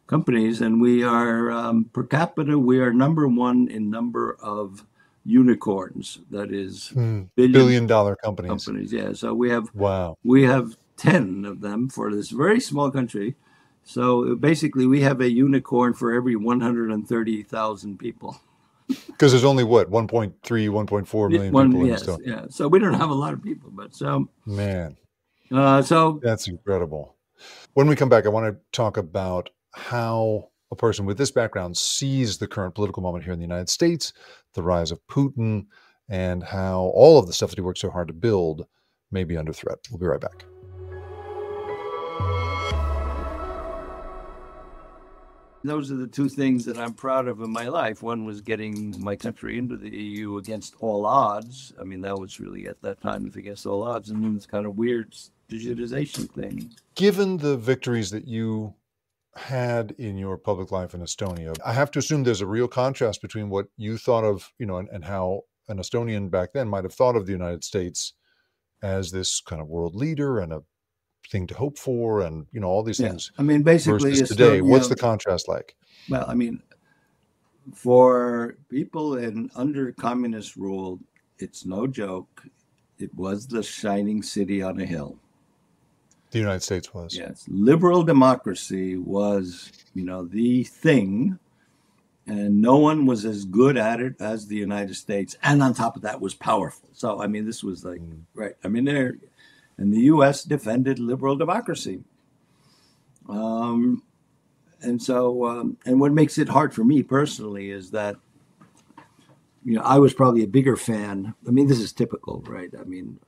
companies, and we are per capita, we are number one in number of unicorns. That is billion-dollar companies. Yeah. So we have 10 of them for this very small country. So basically, we have a unicorn for every 130,000 people. Because there's only 1.3, 1.4 million people in Estonia. Yeah. So we don't have a lot of people, but so man, so that's incredible. When we come back, I want to talk about how a person with this background sees the current political moment here in the United States, the rise of Putin, and how all of the stuff that he worked so hard to build may be under threat. We'll be right back. Those are the two things that I'm proud of in my life. One was getting my country into the EU against all odds. I mean, that was really, at that time, against all odds. And then it's kind of weird digitization thing. Given the victories that you had in your public life in Estonia, I have to assume there's a real contrast between what you thought of, and how an Estonian back then might have thought of the United States as this kind of world leader and a thing to hope for, and all these things. I mean, basically, today, what's the contrast like? Well, I mean, for people under communist rule, it's no joke. It was the shining city on a hill. The United States was. Yes, liberal democracy was, the thing, and no one was as good at it as the United States, and on top of that, was powerful. So, I mean, this was like right. I mean, and the U.S. defended liberal democracy. And so, and what makes it hard for me personally is that, I was probably a bigger fan. I mean, this is typical, right? I mean,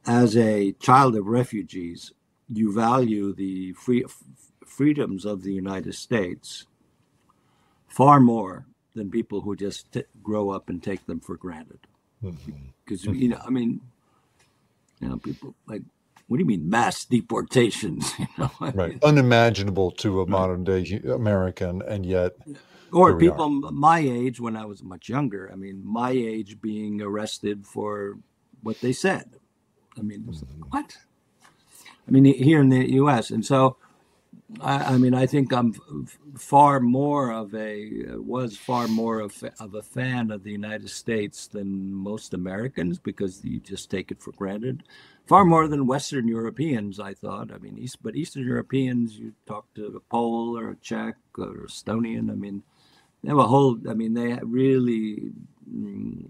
as a child of refugees, you value the freedoms of the United States far more than people who just grow up and take them for granted. Because, I mean, people like, what do you mean mass deportations? Right, unimaginable to a modern day American, and yet, or people my age when I was much younger. I mean, my age being arrested for what they said. I mean, what? I mean, here in the U.S. And so, I mean, I think I'm far more of a fan of the United States than most Americans, because you just take it for granted. Far more than Western Europeans, I thought. I mean, Eastern Europeans, you talk to a Pole or a Czech or Estonian. I mean, they have they really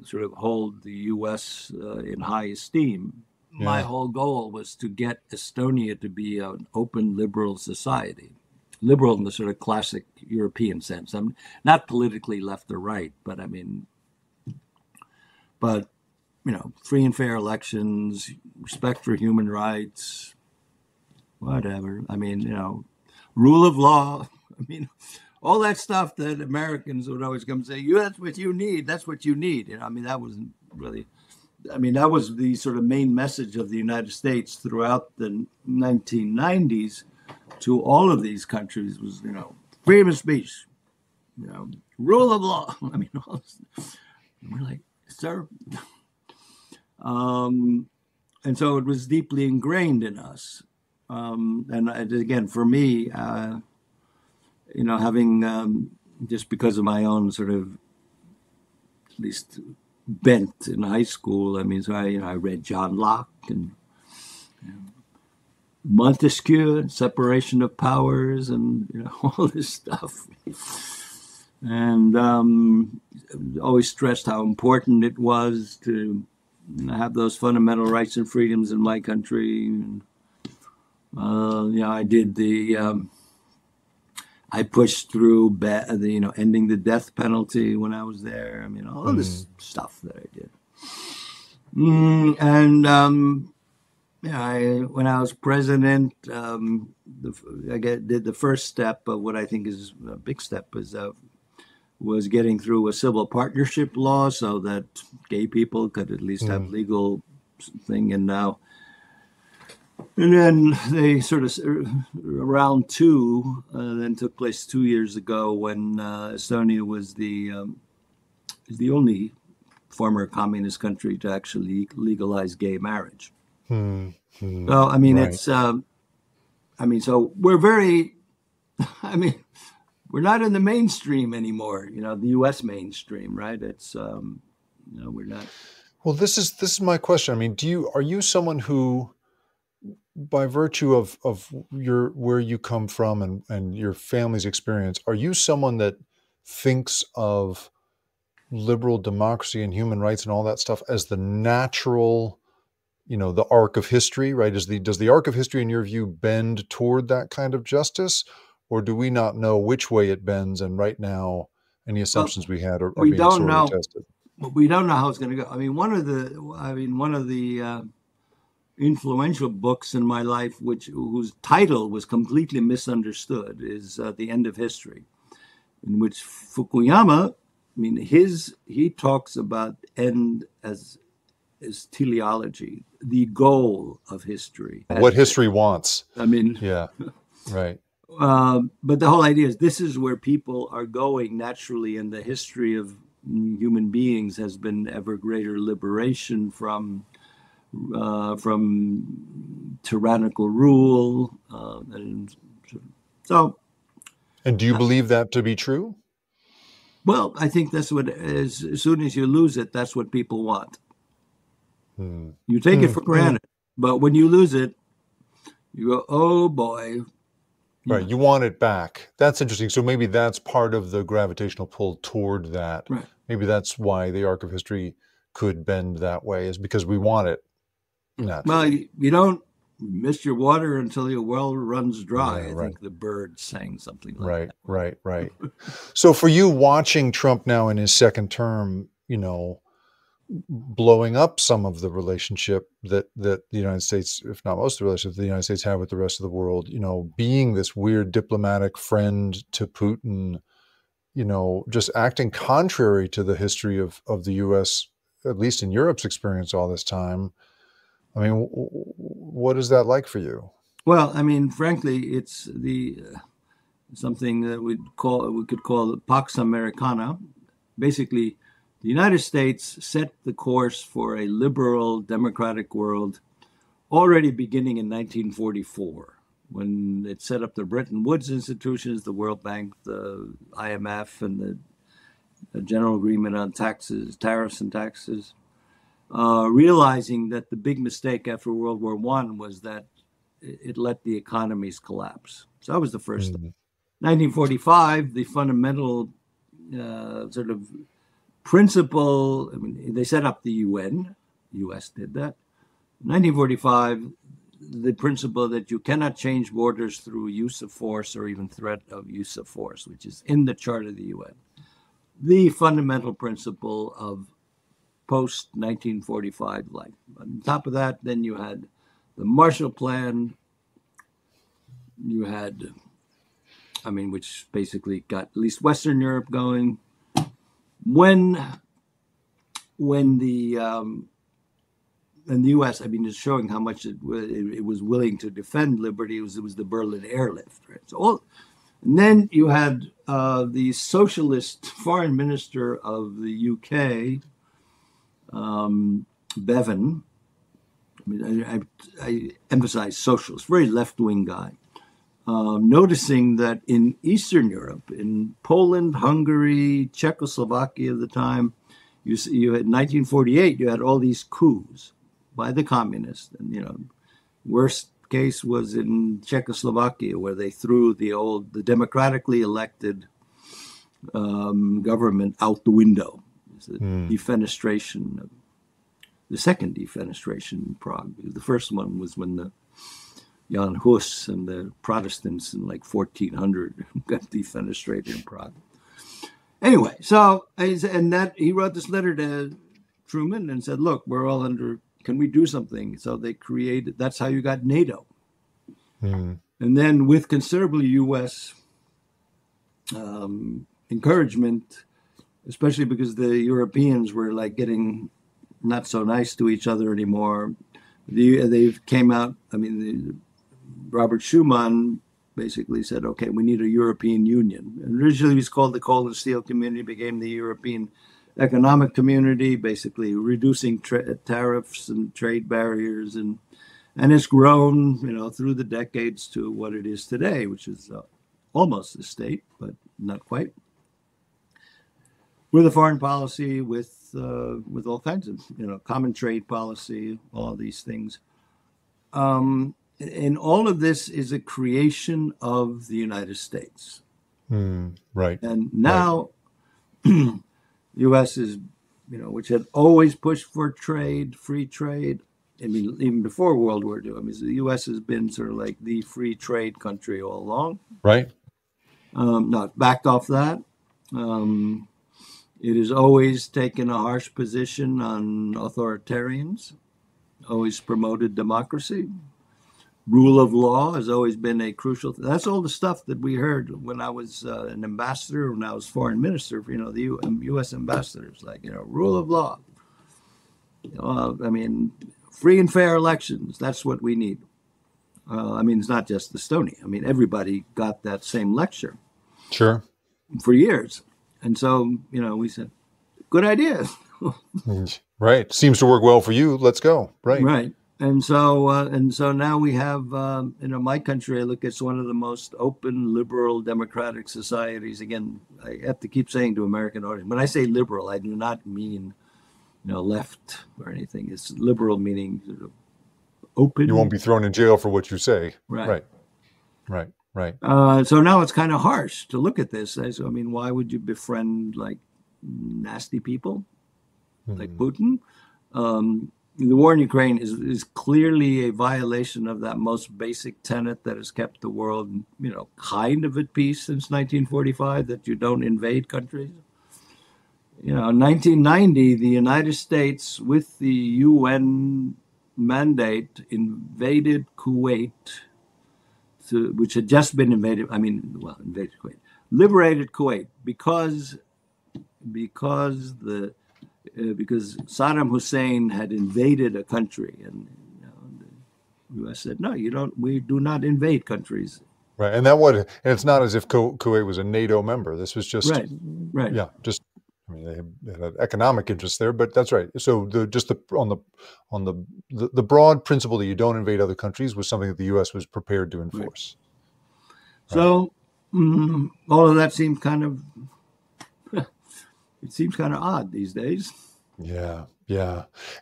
sort of hold the U.S. In high esteem. Yeah. My whole goal was to get Estonia to be an open liberal society. Liberal in the sort of classic European sense. I'm not politically left or right, but I mean, free and fair elections, respect for human rights, whatever. I mean, rule of law. I mean, all that stuff that Americans would always come and say, "You, that's what you need. That's what you need." You know, I mean, that wasn't really. I mean, that was the sort of main message of the United States throughout the 1990s to all of these countries was, you know, freedom of speech, you know, rule of law. I mean, we're like, sir. And so it was deeply ingrained in us. And again, for me, you know, having just because of my own sort of, at least bent in high school. I mean, so I read John Locke and Montesquieu, and separation of powers, and all this stuff. And always stressed how important it was to have those fundamental rights and freedoms in my country. And, I did I pushed through ending the death penalty when I was there. I mean, all of this stuff that I did. When I was president, did the first step of what I think is a big step was getting through a civil partnership law so that gay people could at least have legal thing. And then they sort of round two then took place 2 years ago when Estonia was the only former communist country to actually legalize gay marriage. So I mean, right. So we're very, we're not in the mainstream anymore. The U.S. mainstream, right? It's we're not. Well, this is my question. I mean, are you someone who, by virtue of where you come from and your family's experience, are you someone that thinks of liberal democracy and human rights and all that stuff as the natural, the arc of history, right? Does the arc of history, in your view, bend toward that kind of justice, or do we not know which way it bends? And right now, any assumptions we had are being sorely tested. We don't know how it's going to go. I mean, one of the influential books in my life, whose title was completely misunderstood, is The End of History, in which Fukuyama, he talks about end as teleology, the goal of history. What history wants. Yeah, right. But the whole idea is this is where people are going naturally, and the history of human beings has been ever greater liberation from tyrannical rule. And do you believe that to be true? Well, I think that's what, as soon as you lose it, that's what people want. You take it for granted, but when you lose it, you go, oh boy. Right, you want it back. That's interesting. So maybe that's part of the gravitational pull toward that. Right. Maybe that's why the arc of history could bend that way, is because we want it naturally. Well, you don't miss your water until your well runs dry. Yeah, I think the bird sang something like that. Right. So for you, watching Trump now in his second term, blowing up some of the relationship that the United States, if not most of the relationship the United States have with the rest of the world, being this weird diplomatic friend to Putin, just acting contrary to the history of the U.S., at least in Europe's experience all this time. What is that like for you? Well, frankly, it's something that we could call Pax Americana. Basically, the United States set the course for a liberal democratic world already beginning in 1944, when it set up the Bretton Woods institutions, the World Bank, the IMF, and the General Agreement on tariffs and taxes, realizing that the big mistake after World War I was that it let the economies collapse. So that was the first thing. 1945, the fundamental sort of principle, they set up the UN, the US did that. 1945, the principle that you cannot change borders through use of force or even threat of use of force, which is in the Charter of the UN. The fundamental principle of post-1945 life. On top of that, then you had the Marshall Plan, you had which basically got at least Western Europe going. When the and the U.S., is showing how much it was willing to defend liberty. It was the Berlin airlift, right? And then you had the socialist foreign minister of the UK, Bevan. I emphasize socialist, very left-wing guy. Noticing that in Eastern Europe, in Poland, Hungary, Czechoslovakia at the time, you had 1948, you had all these coups by the communists. And, worst case was in Czechoslovakia, where they threw the democratically elected government out the window. It's a defenestration, the second defenestration in Prague. The first one was when the Jan Hus and the Protestants in like 1400 got defenestrated in Prague. Anyway, he wrote this letter to Truman and said, look, we're all under, can we do something? So they created, that's how you got NATO. And then with considerable U.S. Encouragement, especially because the Europeans were like getting not so nice to each other anymore. They came out, Robert Schuman basically said, okay, we need a European Union. And originally it was called the Coal and Steel Community, became the European Economic Community, basically reducing tariffs and trade barriers. And it's grown, through the decades to what it is today, which is almost a state, but not quite. With a foreign policy, with all kinds of, common trade policy, all these things. And all of this is a creation of the United States. Right. And now, U.S. is, which had always pushed for trade, free trade. Even before World War II. The U.S. has been sort of like the free trade country all along. Right. Not backed off that. It has always taken a harsh position on authoritarians, always promoted democracy. Rule of law has always been a crucial thing. That's all the stuff that we heard when I was an ambassador, when I was foreign minister, the U.S. ambassadors, rule of law. Free and fair elections, that's what we need. It's not just Estonia. Everybody got that same lecture. Sure. For years. And so, we said, good idea. Right. Seems to work well for you. Let's go. Right. Right. And so now we have, my country, I look, it's one of the most open, liberal, democratic societies. Again, I have to keep saying to American audience, when I say liberal, I do not mean, left or anything. It's liberal meaning sort of open. You won't be thrown in jail for what you say. Right. Right. So now it's kind of harsh to look at this. Why would you befriend like nasty people like Putin? The war in Ukraine is clearly a violation of that most basic tenet that has kept the world, kind of at peace since 1945, that you don't invade countries. In 1990, the United States, with the UN mandate, invaded Kuwait, which had just been invaded. Invaded Kuwait, liberated Kuwait because Saddam Hussein had invaded a country, and the U.S. said, "No, you don't. We do not invade countries." Right, and it's not as if Kuwait was a NATO member. This was just right. Yeah, just they had an economic interest there, but that's right. So on the broad principle that you don't invade other countries was something that the U.S. was prepared to enforce. Right. So all of that seemed kind of. It seems kind of odd these days. Yeah.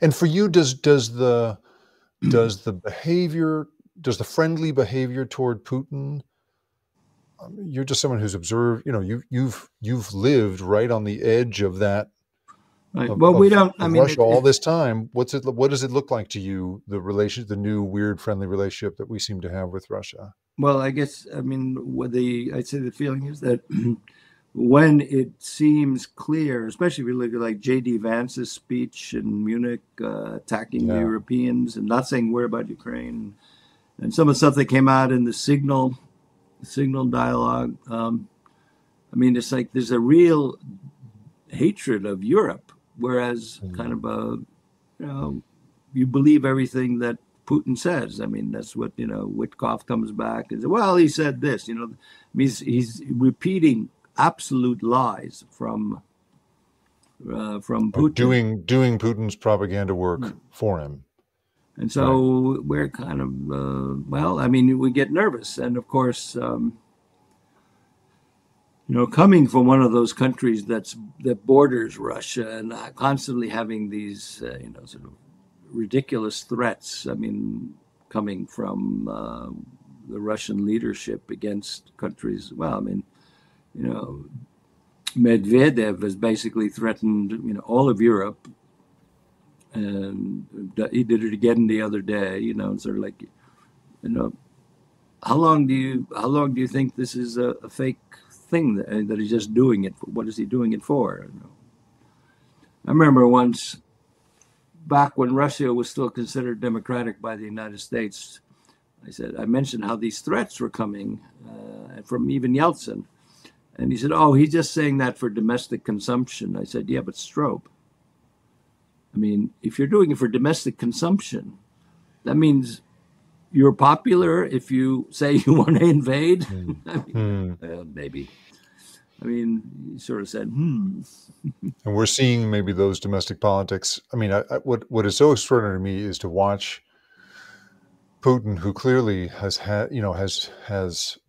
And for you, does the friendly behavior toward Putin? You're just someone who's observed. You've lived right on the edge of that. Right. We don't. Russia all this time. What does it look like to you? The new weird friendly relationship that we seem to have with Russia. Well, I guess I'd say the feeling is that. When it seems clear, especially if you look at like J.D. Vance's speech in Munich, attacking the Europeans and not saying a word about Ukraine, and some of the stuff that came out in the Signal signal dialogue. I mean, it's like there's a real hatred of Europe, whereas kind of you know, you believe everything that Putin says. I mean, that's what, Witkoff comes back and says, well, he said this, he's repeating absolute lies from Putin. Doing Putin's propaganda work for him. And so we're kind of, we get nervous. And of course, coming from one of those countries that borders Russia and constantly having these, sort of ridiculous threats. I mean, coming from the Russian leadership against countries. Well, I mean, Medvedev has basically threatened, all of Europe, and he did it again the other day. Sort of like, how long do you think this is a fake thing that he's just doing it for? What is he doing it for? I remember once, back when Russia was still considered democratic by the United States, I mentioned how these threats were coming from even Yeltsin. And he said, oh, he's just saying that for domestic consumption. I said, yeah, but Strobe. I mean, if you're doing it for domestic consumption, that means you're popular if you say you want to invade. Maybe. I mean, he sort of said, And we're seeing maybe those domestic politics. I mean, what is so extraordinary to me is to watch Putin, who clearly has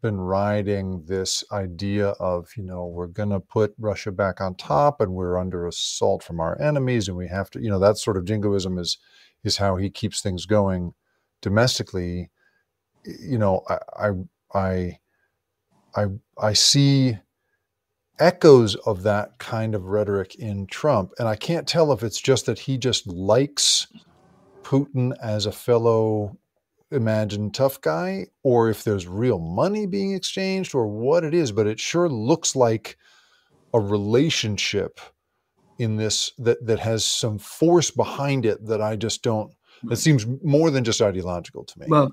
been riding this idea of, we're going to put Russia back on top and we're under assault from our enemies and we have to, that sort of jingoism is how he keeps things going domestically. I see echoes of that kind of rhetoric in Trump. And I can't tell if it's just that he just likes Putin as a fellow imagined tough guy, or if there's real money being exchanged, or what it is, but it sure looks like a relationship in this that has some force behind it that I just don't, it seems more than just ideological to me. Well,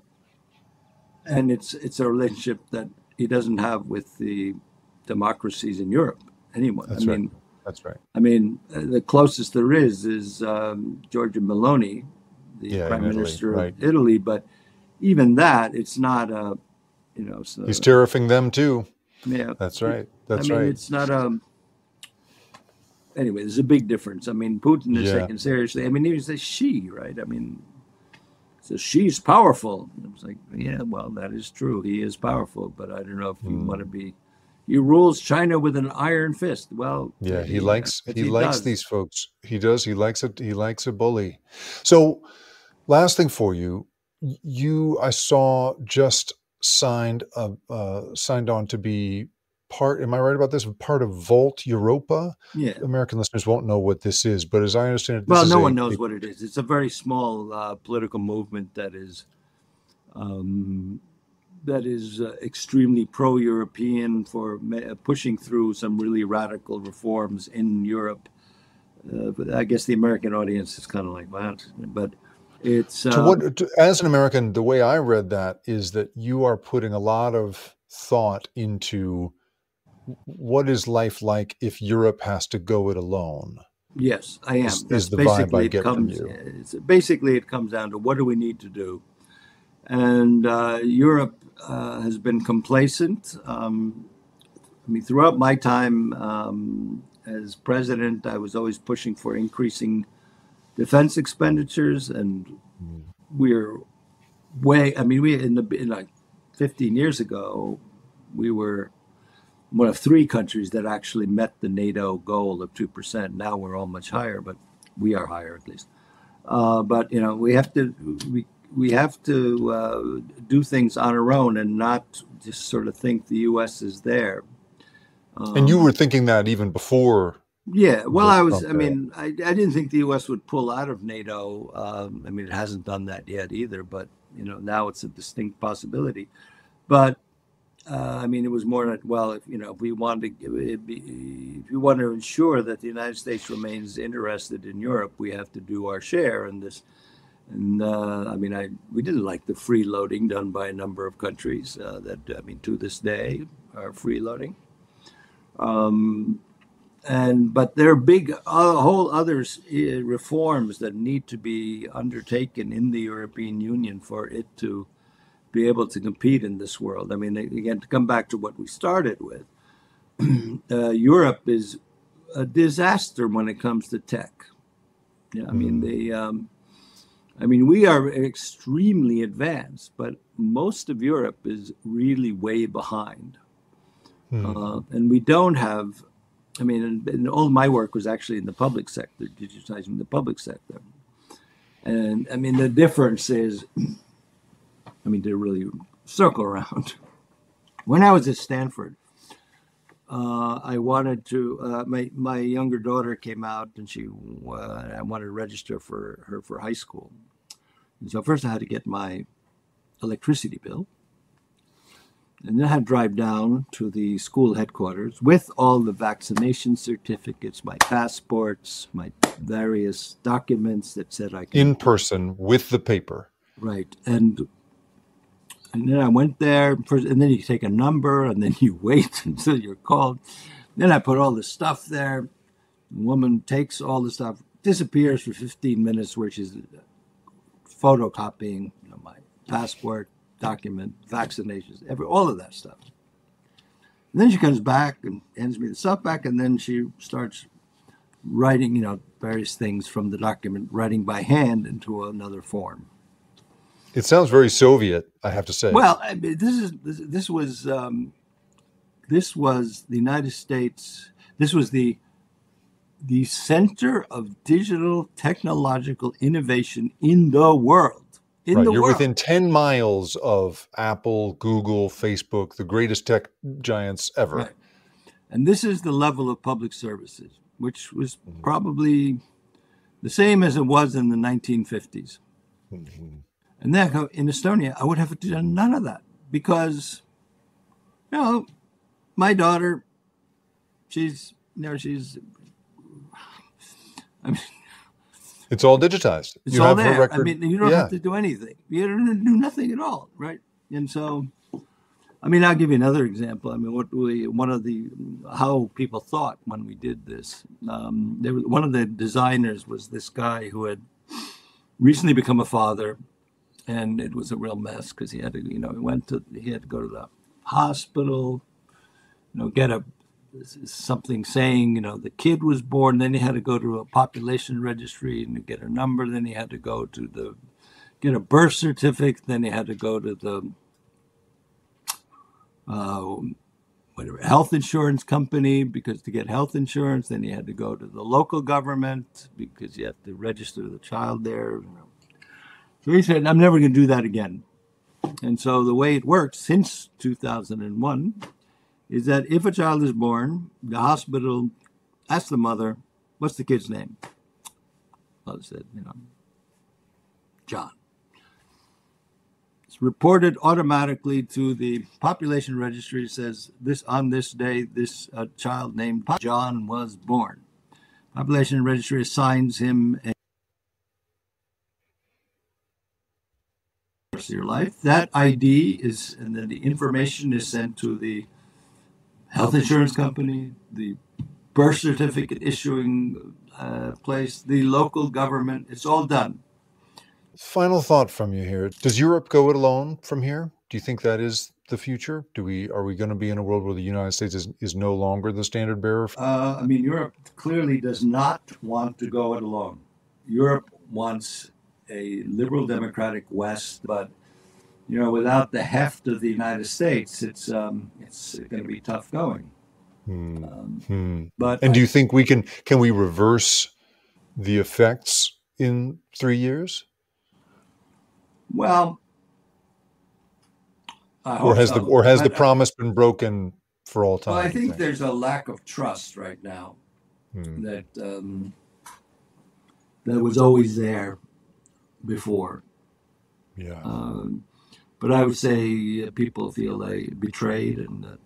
and it's a relationship that he doesn't have with the democracies in Europe, anyone. That's right. That's right. I mean, the closest there is Giorgia Meloni, the Prime Minister of Italy, but even that, it's not a, he's tariffing them too. Yeah, that's right. It's not anyway, there's a big difference. I mean, Putin is taken seriously. I mean, he says she, right? I mean, so she's powerful. It's like, yeah, well, that is true. He is powerful, but I don't know if you want to be. He rules China with an iron fist. Well, yeah, he likes these folks. He does. He likes it. He likes a bully. So, last thing for you. I saw just signed on to be part. Am I right about this? Part of Volt Europa. Yeah. American listeners won't know what this is, but as I understand it, no one knows what it is. It's a very small political movement that is extremely pro-European for pushing through some really radical reforms in Europe. But I guess the American audience is kind of like that, but. It's as an American, the way I read that is that you are putting a lot of thought into what is life like if Europe has to go it alone. Yes, I am. Is the vibe I get from you. Basically, it comes down to what do we need to do, and Europe has been complacent. I mean, throughout my time as president, I was always pushing for increasing defense expenditures, and we're way. I mean, in like 15 years ago, we were one of three countries that actually met the NATO goal of 2%. Now we're all much higher, but we are higher at least. But we have to do things on our own and not just sort of think the U.S. is there. And you were thinking that even before. Yeah, well, I didn't think the U.S. would pull out of NATO. I mean, it hasn't done that yet either, but, now it's a distinct possibility. But, it was more like, well, if we want to ensure that the United States remains interested in Europe, we have to do our share in this. And we didn't like the freeloading done by a number of countries to this day are freeloading. But there are big, whole other reforms that need to be undertaken in the European Union for it to be able to compete in this world. I mean, again, to come back to what we started with, Europe is a disaster when it comes to tech. Yeah, we are extremely advanced, but most of Europe is really way behind. And we don't have, and all my work was actually in the public sector, digitizing the public sector. And the difference is, to really circle around. When I was at Stanford, I wanted to, my younger daughter came out and I wanted to register for her for high school. And so first I had to get my electricity bill. And then I had to drive down to the school headquarters with all the vaccination certificates, my passports, my various documents that said I could. In person with the paper. Right. And then I went there, and then you take a number, and then you wait until you're called. Then I put all the stuff there. The woman takes all the stuff, disappears for 15 minutes, where she's photocopying my passport, document, vaccinations, all of that stuff. And then she comes back and hands me the stuff back, and then she starts writing, various things from the document, writing by hand into another form. It sounds very Soviet, I have to say. Well, this was the United States. This was the center of digital technological innovation in the world. You're within 10 miles of Apple, Google, Facebook, the greatest tech giants ever. Right. And this is the level of public services, which was probably the same as it was in the 1950s. Mm-hmm. And then in Estonia, I would have done none of that because, my daughter, it's all digitized. It's all there. You don't have to do anything. You don't do nothing at all, right? And so, I'll give you another example. How people thought when we did this. One of the designers was this guy who had recently become a father. And it was a real mess because he had to, he had to go to the hospital, get something saying, the kid was born. Then he had to go to a population registry and get a number. Then he had to go to get a birth certificate. Then he had to go to the health insurance company because to get health insurance. Then he had to go to the local government because you have to register the child there. So he said, I'm never going to do that again. And so the way it works since 2001 is that if a child is born, the hospital asks the mother, what's the kid's name? Mother said, John. It's reported automatically to the population registry. It says, on this day, this child named John was born. Population registry assigns him your life. That ID and then the information is sent to the health insurance company, the birth certificate issuing place, the local government. It's all done. Final thought from you here. Does Europe go it alone from here? Do you think that is the future? Are we going to be in a world where the United States is no longer the standard bearer? Europe clearly does not want to go it alone. Europe wants a liberal democratic West, but without the heft of the United States, it's going to be tough going. But do you think can we reverse the effects in 3 years? Well, or has the promise been broken for all time? Well, I think there's a lack of trust right now that was always there before. Yeah. But I would say people feel they betrayed and that,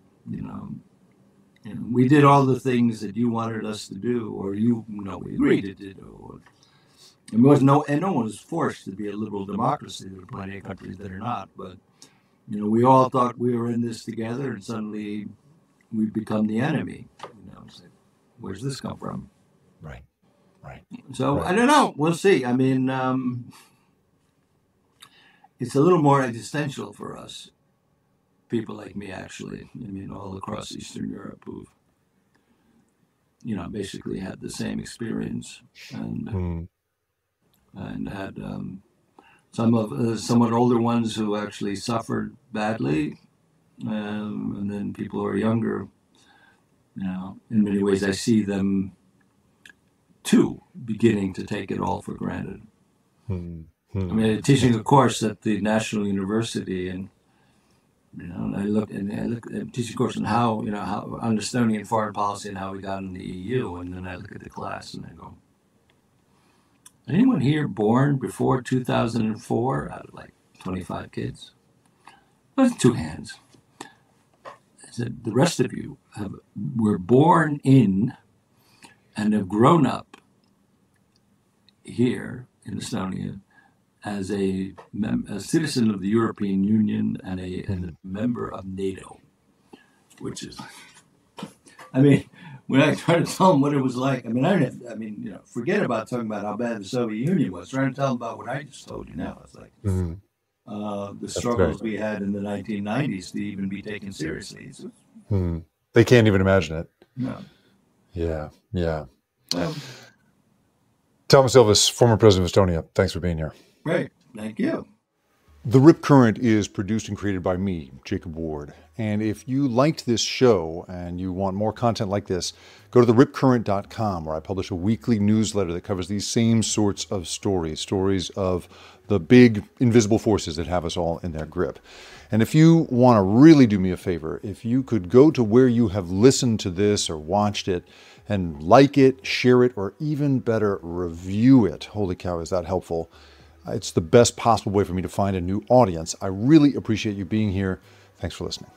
we did all the things that you wanted us to do, or we agreed to do. And no one was forced to be a liberal democracy. There are plenty of countries that are not. But, we all thought we were in this together, and suddenly we become the enemy. It's like, where's this come from? Right. So right. I don't know. We'll see. I mean, it's a little more existential for us, people like me, actually. I mean, all across Eastern Europe who've, basically had the same experience and had some of somewhat older ones who actually suffered badly, and then people who are younger. In many ways, I see them too beginning to take it all for granted. I mean, teaching a course at the National University, and I look at teaching a course on how on Estonian foreign policy and how we got in the EU, and then I look at the class and I go, anyone here born before 2004 out of like 25 kids? That's 2 hands. I said, the rest of you were born in and have grown up here in Estonia as a citizen of the European Union and a member of NATO, which is, I mean, when I try to tell them what it was like, forget about talking about how bad the Soviet Union was. Trying to tell them about what I just told you now. It's like the struggles we had in the 1990s to even be taken seriously. They can't even imagine it. No. Yeah. Toomas Ilves, former president of Estonia, thanks for being here. Great. Thank you. The Rip Current is produced and created by me, Jacob Ward. And if you liked this show and you want more content like this, go to theripcurrent.com, where I publish a weekly newsletter that covers these same sorts of stories of the big invisible forces that have us all in their grip. And if you want to really do me a favor, if you could go to where you have listened to this or watched it and like it, share it, or even better, review it. Holy cow, is that helpful? It's the best possible way for me to find a new audience. I really appreciate you being here. Thanks for listening.